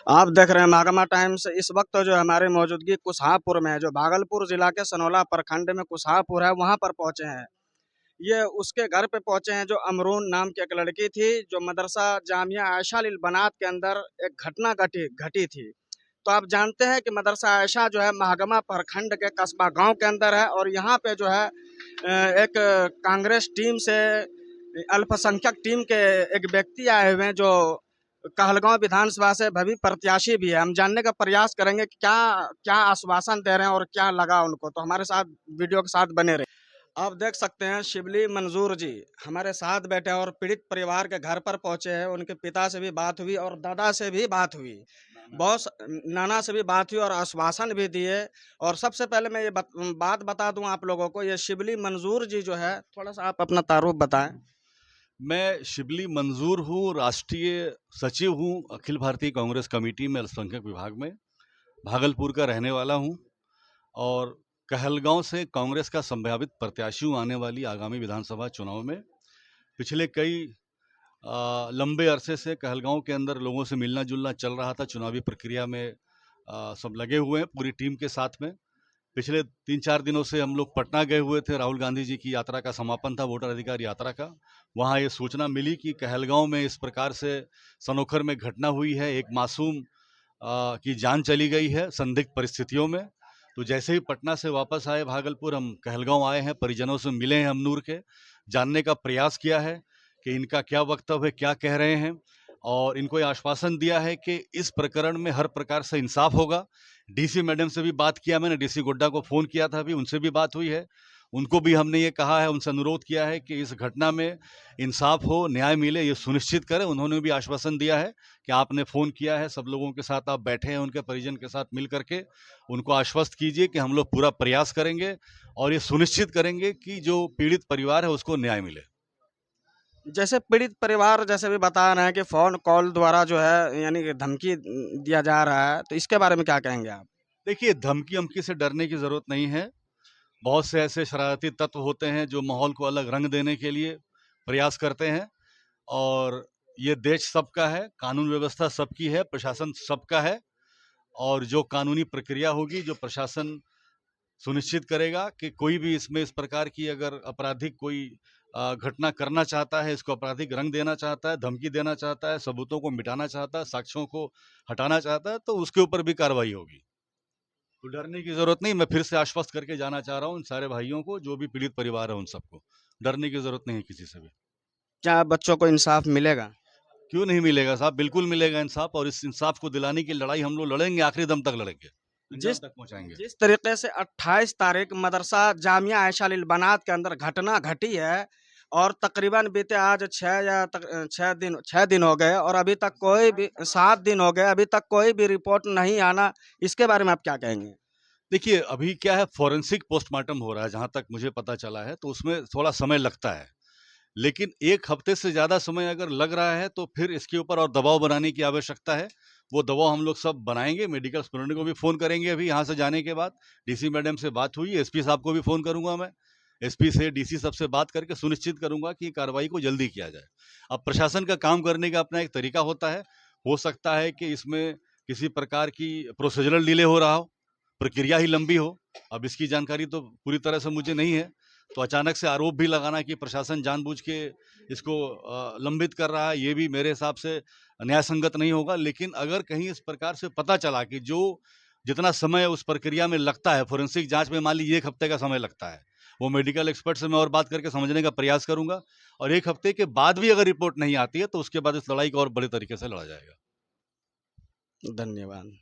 आप देख रहे हैं महागमा टाइम्स। इस वक्त जो है हमारी मौजूदगी कुशहापुर में है, जो भागलपुर जिला के सनौला प्रखंड में कुशहापुर है, वहां पर पहुंचे हैं। ये उसके घर पे पहुंचे हैं जो अमरून नाम की एक लड़की थी, जो मदरसा जामिया आयशा लिल बनात के अंदर एक घटना घटी घटी थी। तो आप जानते हैं कि मदरसा आयशा जो है महागमा प्रखंड के कस्बा गांव के अंदर है, और यहाँ पे जो है एक कांग्रेस टीम से अल्पसंख्यक टीम के एक व्यक्ति आए हुए हैं, जो कहलगांव विधानसभा से भवी प्रत्याशी भी है। हम जानने का प्रयास करेंगे कि क्या क्या आश्वासन दे रहे हैं और क्या लगा उनको। तो हमारे साथ वीडियो के साथ बने रहे। आप देख सकते हैं शिबली मंजूर जी हमारे साथ बैठे हैं और पीड़ित परिवार के घर पर पहुंचे हैं। उनके पिता से भी बात हुई और दादा से भी बात हुई, बहुत नाना से भी बात हुई और आश्वासन भी दिए। और सबसे पहले मैं ये बात बता दूं आप लोगों को, ये शिबली मंजूर जी जो है, थोड़ा सा आप अपना तारुफ बताएं। मैं शिबली मंजूर हूँ, राष्ट्रीय सचिव हूँ अखिल भारतीय कांग्रेस कमेटी में अल्पसंख्यक विभाग में। भागलपुर का रहने वाला हूँ और कहलगांव से कांग्रेस का संभावित प्रत्याशी हूँ आने वाली आगामी विधानसभा चुनाव में। पिछले कई लंबे अरसे से कहलगांव के अंदर लोगों से मिलना जुलना चल रहा था। चुनावी प्रक्रिया में सब लगे हुए हैं पूरी टीम के साथ में। पिछले 3-4 दिनों से हम लोग पटना गए हुए थे, राहुल गांधी जी की यात्रा का समापन था, वोटर अधिकार यात्रा का। वहाँ ये सूचना मिली कि कहलगांव में इस प्रकार से सनोखर में घटना हुई है, एक मासूम की जान चली गई है संदिग्ध परिस्थितियों में। तो जैसे ही पटना से वापस आए भागलपुर, हम कहलगांव आए हैं, परिजनों से मिले हैं, हमनूर के जानने का प्रयास किया है कि इनका क्या वक्तव्य है, क्या कह रहे हैं। और इनको ये आश्वासन दिया है कि इस प्रकरण में हर प्रकार से इंसाफ होगा। डीसी मैडम से भी बात किया मैंने, डीसी गोड्डा को फ़ोन किया था, अभी उनसे भी बात हुई है। उनको भी हमने ये कहा है, उनसे अनुरोध किया है कि इस घटना में इंसाफ हो, न्याय मिले, ये सुनिश्चित करें। उन्होंने भी आश्वासन दिया है कि आपने फ़ोन किया है, सब लोगों के साथ आप बैठे हैं, उनके परिजन के साथ मिल करके उनको आश्वस्त कीजिए कि हम लोग पूरा प्रयास करेंगे और ये सुनिश्चित करेंगे कि जो पीड़ित परिवार है उसको न्याय मिले। जैसे पीड़ित परिवार जैसे भी बता रहे हैं कि फोन कॉल द्वारा जो है यानी कि धमकी दिया जा रहा है, तो इसके बारे में क्या कहेंगे आप? देखिए, धमकी अमकी से डरने की ज़रूरत नहीं है। बहुत से ऐसे शरारती तत्व होते हैं जो माहौल को अलग रंग देने के लिए प्रयास करते हैं। और ये देश सबका है, कानून व्यवस्था सबकी है, प्रशासन सबका है। और जो कानूनी प्रक्रिया होगी, जो प्रशासन सुनिश्चित करेगा कि कोई भी इसमें इस प्रकार की अगर आपराधिक कोई घटना करना चाहता है, इसको आपराधिक रंग देना चाहता है, धमकी देना चाहता है, सबूतों को मिटाना चाहता है, साक्ष्यों को हटाना चाहता है, तो उसके ऊपर भी कार्रवाई होगी। तो डरने की ज़रूरत नहीं। मैं फिर से आश्वस्त करके जाना चाह रहा हूँ उन सारे भाइयों को, जो भी पीड़ित परिवार है उन सबको। डरने की ज़रूरत नहीं है किसी से भी। क्या बच्चों को इंसाफ मिलेगा? क्यों नहीं मिलेगा साहब, बिल्कुल मिलेगा इंसाफ। और इस इंसाफ को दिलाने की लड़ाई हम लोग लड़ेंगे, आखिरी दम तक लड़ेंगे, अंजाम जिस तक पहुंचाएंगे। जिस तरीके से 28 तारीख मदरसा जामिया आयशा लिल बनात के अंदर घटना घटी है, और तकरीबन बीते आज 6 दिन हो गए, और अभी तक कोई भी 7 दिन हो गए, अभी तक कोई भी रिपोर्ट नहीं आना, इसके बारे में आप क्या कहेंगे? देखिए, अभी क्या है, फॉरेंसिक पोस्टमार्टम हो रहा है जहाँ तक मुझे पता चला है, तो उसमें थोड़ा समय लगता है। लेकिन 1 हफ्ते से ज़्यादा समय अगर लग रहा है तो फिर इसके ऊपर और दबाव बनाने की आवश्यकता है। वो दबाव हम लोग सब बनाएंगे। मेडिकल सुपरिटेंडेंट को भी फ़ोन करेंगे अभी यहाँ से जाने के बाद। डीसी मैडम से बात हुई, एसपी साहब को भी फ़ोन करूँगा मैं। एसपी से, डीसी सबसे बात करके सुनिश्चित करूँगा कि कार्रवाई को जल्दी किया जाए। अब प्रशासन का काम करने का अपना एक तरीका होता है। हो सकता है कि इसमें किसी प्रकार की प्रोसीजरल डिले हो रहा हो, प्रक्रिया ही लंबी हो। अब इसकी जानकारी तो पूरी तरह से मुझे नहीं है। तो अचानक से आरोप भी लगाना कि प्रशासन जानबूझ के इसको लंबित कर रहा है, ये भी मेरे हिसाब से न्याय संगत नहीं होगा। लेकिन अगर कहीं इस प्रकार से पता चला कि जो जितना समय उस प्रक्रिया में लगता है, फोरेंसिक जांच में मान लीजिए 1 हफ्ते का समय लगता है, वो मेडिकल एक्सपर्ट से मैं और बात करके समझने का प्रयास करूंगा। और 1 हफ्ते के बाद भी अगर रिपोर्ट नहीं आती है तो उसके बाद इस लड़ाई को और बड़े तरीके से लड़ा जाएगा। धन्यवाद।